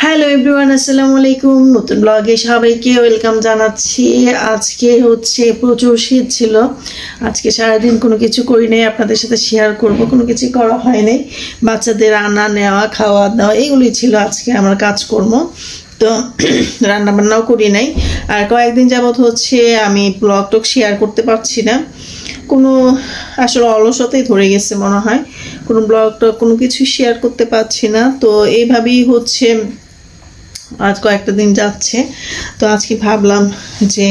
Hello everyone, আসসালামু আলাইকুম। নতুন ব্লগে সবাইকে ওয়েলকাম জানাচ্ছি। আজকে হচ্ছে প্রচুর শীত ছিল। আজকে সারাদিন কোনো কিছু করি নাই, আপনাদের সাথে শেয়ার করব। কোনো কিছু করা হয় নাই, বাচ্চাদের রান্না নেওয়া খাওয়া দাওয়া এগুলোই ছিল আজকে আমার কাজকর্ম। তো রান্না বান্নাও করি নাই। আর কয়েকদিন যাবত হচ্ছে আমি ব্লগ টক শেয়ার করতে পারছি না, কোনো আসলে অলসতাই ধরে গেছে মনে হয়, কোনো ব্লগ টক কোনো কিছু শেয়ার করতে পারছি না। তো এইভাবেই হচ্ছে আজ কয়েকটা দিন যাচ্ছে। তো আজকে ভাবলাম যে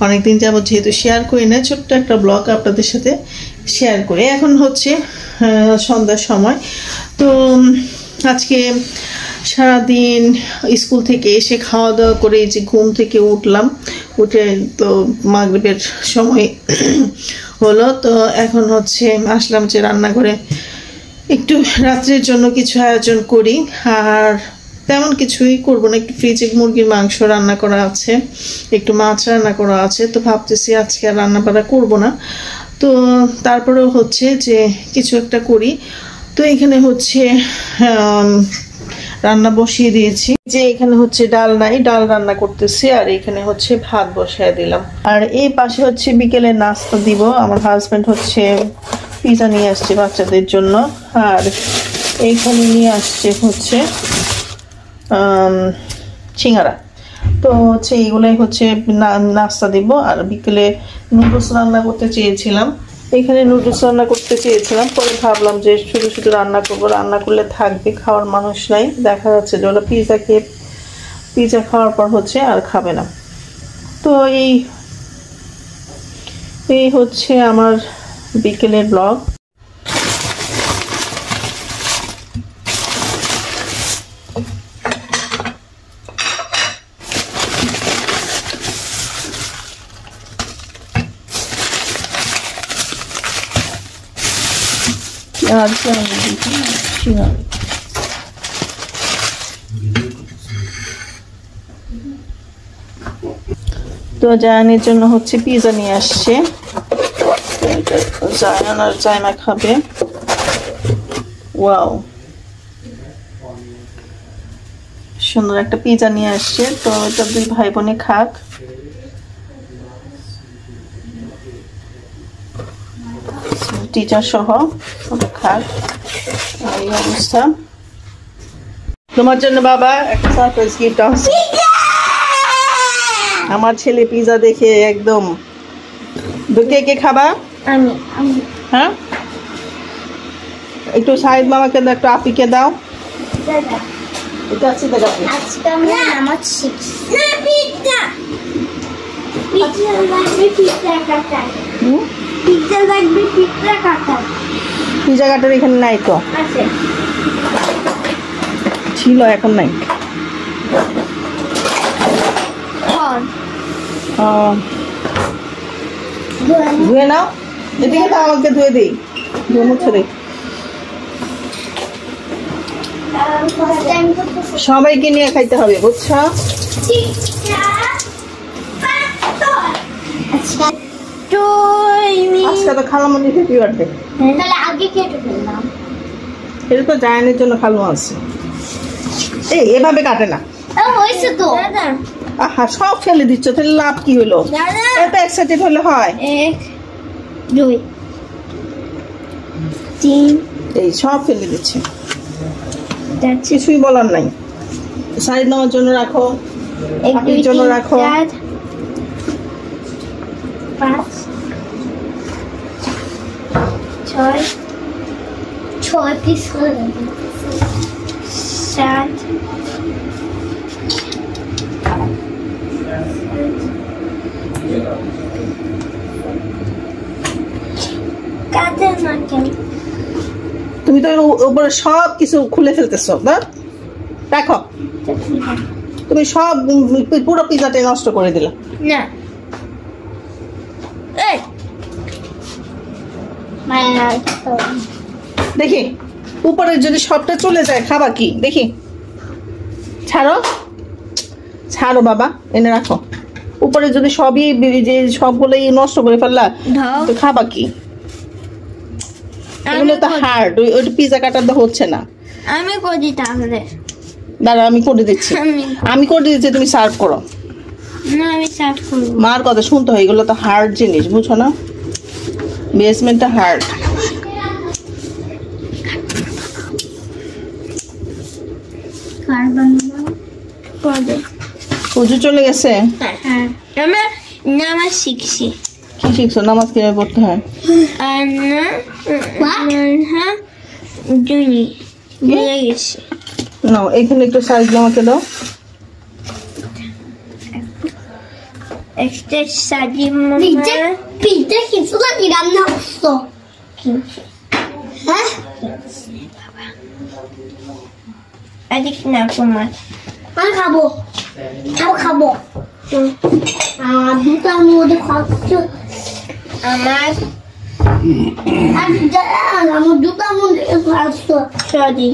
অনেকদিন যাবত যেহেতু শেয়ার করি না, ছোট্ট একটা ব্লগ আপনাদের সাথে শেয়ার করি। এখন হচ্ছে সন্ধ্যার সময়। তো আজকে সারাদিন স্কুল থেকে এসে খাওয়া দাওয়া করে যে ঘুম থেকে উঠলাম, উঠে তো মাগরিবের সময় হলো। তো এখন হচ্ছে আসলাম যে রান্নাঘরে একটু রাত্রের জন্য কিছু আয়োজন করি। আর তেমন কিছুই করবো না, একটু ফ্রিজে মুরগির মাংস রান্না করা আছে, একটু মাছ রান্না করা আছে। তো ভাবতেছি আজকে আর রান্না বান্না করবো না। তো তারপরেও হচ্ছে যে কিছু একটা করি। তো এখানে হচ্ছে রান্না বসিয়ে দিয়েছি, যে এখানে হচ্ছে ডাল নাই, ডাল রান্না করতেছি। আর এখানে হচ্ছে ভাত বসায় দিলাম। আর এই পাশে হচ্ছে বিকেলে নাস্তা দিব। আমার হাজবেন্ড হচ্ছে পিজা নিয়ে আসছে বাচ্চাদের জন্য। আর এইখানে নিয়ে আসছে হচ্ছে সিঙ্গারা। তো হচ্ছে এইগুলাই হচ্ছে নাস্তা দিব। আর বিকেলে নুডলস রান্না করতে চেয়েছিলাম, এখানে নুডলস রান্না করতে চেয়েছিলাম। পরে ভাবলাম যে শুধু শুধু রান্না করবো, রান্না করলে থাকবে, খাওয়ার মানুষ নাই। দেখা যাচ্ছে যে ওরা পিজা খাওয়ার পর হচ্ছে আর খাবে না। তো এই হচ্ছে আমার বিকেলের ব্লগ। তো জায়ানের জন্য হচ্ছে পিজা নিয়ে আসছে, জায়ান আর জাইমা খাবে। ওয়াও, সুন্দর একটা পিজা নিয়ে আসছে। তো এটা দুই ভাই বোনে খাক। টিচার সহ খাক। এই অবস্থা। তোমার জন্য বাবা একটা সারপ্রাইজ গিফট আছে। আমার ছেলে পিজা দেখে একদম। কে খাবা? আমি। হ্যাঁ, একটু সাইদ মামাকে দাও, একটু আপিকে দাও। এটা আছে দাদা। আজকে আমরা নামাজ শিখছি। না পিজ্জা। পিজ্জা লাগবে পিজ্জা কাটার। পিজ্জা লাগবে পিজ্জা কাটার। পিজ্জা কাটার এখানে নাই তো। আছে। ছিল, এখন নাই। ধুয়ে নাও, এদিকে তো আমাকে ধুয়ে দিই, ধুয়ে মুছে দিই। সবাইকে নিয়ে খাইতে হবে, বুঝছো? আজকে তো খালামণি হ্যাপি বার্থডে। তাহলে আগে কেটে ফেললাম। এটা তো জায়ানের জন্য খালু আছে। এভাবে কাটে না। হয়েছে তো। আহা, সব ফেলে দিচ্ছ, তাহলে লাভ কি হলো? এত এক্সাইটেড হলে হয়? 1 2 3 এই সব ফেলে দিচ্ছে, কিছুই বলার নাই। সাইড নেওয়ার জন্য রাখো, আপনির জন্য রাখো। 5 6 পিস করে 7 কাটে না কেন? তুমি তো উপরে সব কিছু খুলে ফেলতেছো। দেখো, তুমি সব পুরো পিজাটাই নষ্ট করে দিলে। না, দেখি উপরে যদি সবটা চলে যায় খাবা কি? দেখি, ছাড়ো ছাড়ো বাবা, এনে রাখো। উপরে যদি সবই যে সবগুলোই নষ্ট করে ফেললা, তো খাবা কি? এগুলো তো হার্ড, ওই পিজা কাটার তো হচ্ছে না। আমি করি তাহলে। দাঁড়া আমি করে দিচ্ছি, আমি করে দিচ্ছি, তুমি সার্ভ করো। না আমি সার্ভ করব। মার কথা শুনতে হয়, এগুলো তো হার্ড জিনিস, বুঝছো না, বেসমেন্টটা হার্ড। পুজো চলে গেছে? হ্যাঁ নামাজ শিখছি। কি শিখছো? নামাজ কিভাবে পড়তে হয়? না এখানে একটু সাইজ আমাকে দাও। রান্না করছো? হ্যাঁ না তোমার আমি খাবো খাবো দুটার মধ্যে খাচ্ছ আমার দুটার মধ্যে খাচ্ছ সরি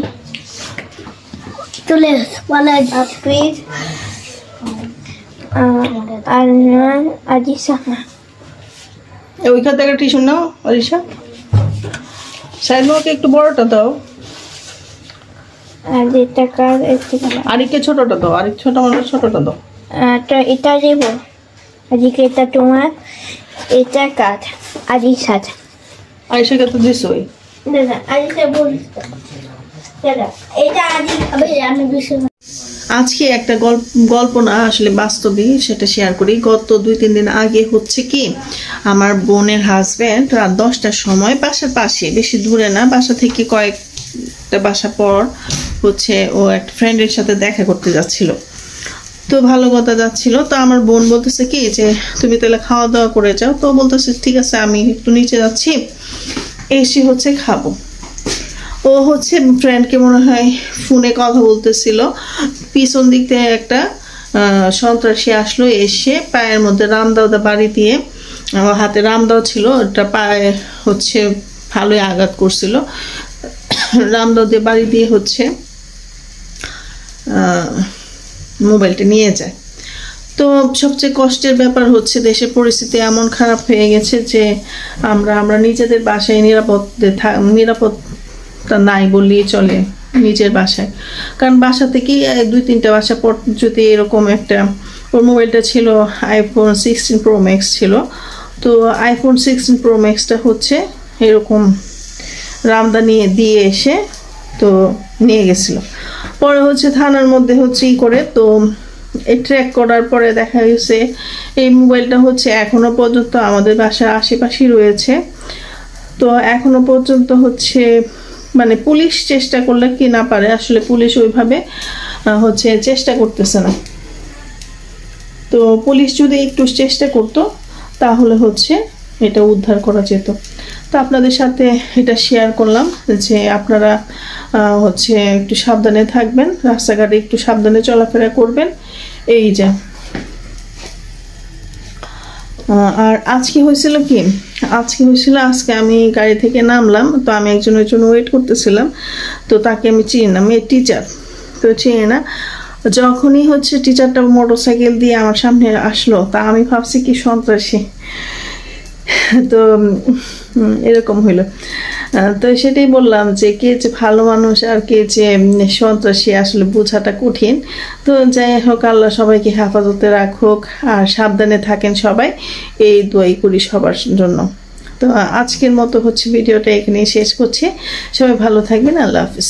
চলে বলে প্লিজ আর না আদিশা ওইখান থেকে টিস্যু নাও আদিশা, সাইডকে একটু বড়টা দাও আর এটা কার আরেকটা ছোটটা দাও, আরেক ছোট মানে ছোটটা দাও। এটা দেব আজকে, এটা তোমার, এটা কাজ আদিশার। আদিশাকে তো দিছই। দাদা আদিশা বলিস দাদা এটা আমি দিছি। আজকে একটা গল্প না আসলে বাস্তবই সেটা শেয়ার করি। গত 2-3 দিন আগে হচ্ছে কি আমার বোনের হাজব্যান্ড রাত 10টার সময় বাসার পাশে, বেশি দূরে না, বাসা থেকে কয়েকটা বাসা পর হচ্ছে ও একটা ফ্রেন্ডের সাথে দেখা করতে যাচ্ছিল। তো ভালো কথা যাচ্ছিল, তো আমার বোন বলতেছে কি যে তুমি তাহলে খাওয়া দাওয়া করে যাও। তো বলতেছে ঠিক আছে আমি একটু নিচে যাচ্ছি, এসে হচ্ছে খাবো। ও হচ্ছে ফ্রেন্ডকে মনে হয় ফোনে কথা বলতেছিল, পিছন দিক থেকে একটা সন্ত্রাসী আসলো, এসে পায়ের মধ্যে রামদাও বাড়ি দিয়ে, আমার হাতে রামদাও ছিল, ওটা পায়ে হচ্ছে ভালোই আঘাত করছিল, রামদাও দিয়ে বাড়ি দিয়ে হচ্ছে মোবাইলটা নিয়ে যায়। তো সবচেয়ে কষ্টের ব্যাপার হচ্ছে দেশের পরিস্থিতি এমন খারাপ হয়ে গেছে যে আমরা নিজেদের বাসায় নিরাপত্তা নাই বললেই চলে, নিজের বাসায়। কারণ বাসা থেকে 2-3টা বাসা পর যদি এরকম একটা, ওর মোবাইলটা ছিল iPhone 16 Pro Max ছিল, তো iPhone 16 Pro Maxটা হচ্ছে এরকম রামদা দিয়ে এসে তো নিয়ে গেছিলো। পরে হচ্ছে থানার মধ্যে হচ্ছে করে তো এই ট্র্যাক করার পরে দেখা গেছে এই মোবাইলটা হচ্ছে এখনো পর্যন্ত আমাদের বাসার আশেপাশেই রয়েছে। তো এখনো পর্যন্ত হচ্ছে মানে পুলিশ চেষ্টা করলে কি না পারে, আসলে পুলিশ ওইভাবে হচ্ছে চেষ্টা করতেছে না। তো পুলিশ যদি একটু চেষ্টা করতো তাহলে হচ্ছে এটা উদ্ধার করা যেত। তো আপনাদের সাথে এটা শেয়ার করলাম যে আপনারা হচ্ছে একটু সাবধানে থাকবেন, রাস্তাঘাটে একটু সাবধানে চলাফেরা করবেন। এই যে আর আজকে হয়েছিল কি, আজকে আমি গাড়ি থেকে নামলাম, তো আমি একজনের জন্য ওয়েট করতেছিলাম, তো তাকে আমি চিনি না, মেয়ে টিচার, তো চিনি না। যখনই হচ্ছে টিচারটা মোটরসাইকেল দিয়ে আমার সামনে আসলো, তা আমি ভাবছি কি সন্ত্রাসী, তো এরকম হইলো। তো সেটাই বললাম যে কে যে ভালো মানুষ আর কে যে সন্ত্রাসী আসলে বোঝাটা কঠিন। তো যাই হোক, আল্লাহ সবাইকে হেফাজতে রাখুক আর সাবধানে থাকেন সবাই, এই দোয়াই করি সবার জন্য। তো আজকের মতো হচ্ছে ভিডিওটা এখানেই শেষ করছি, সবাই ভালো থাকবেন, আল্লাহ হাফিজ।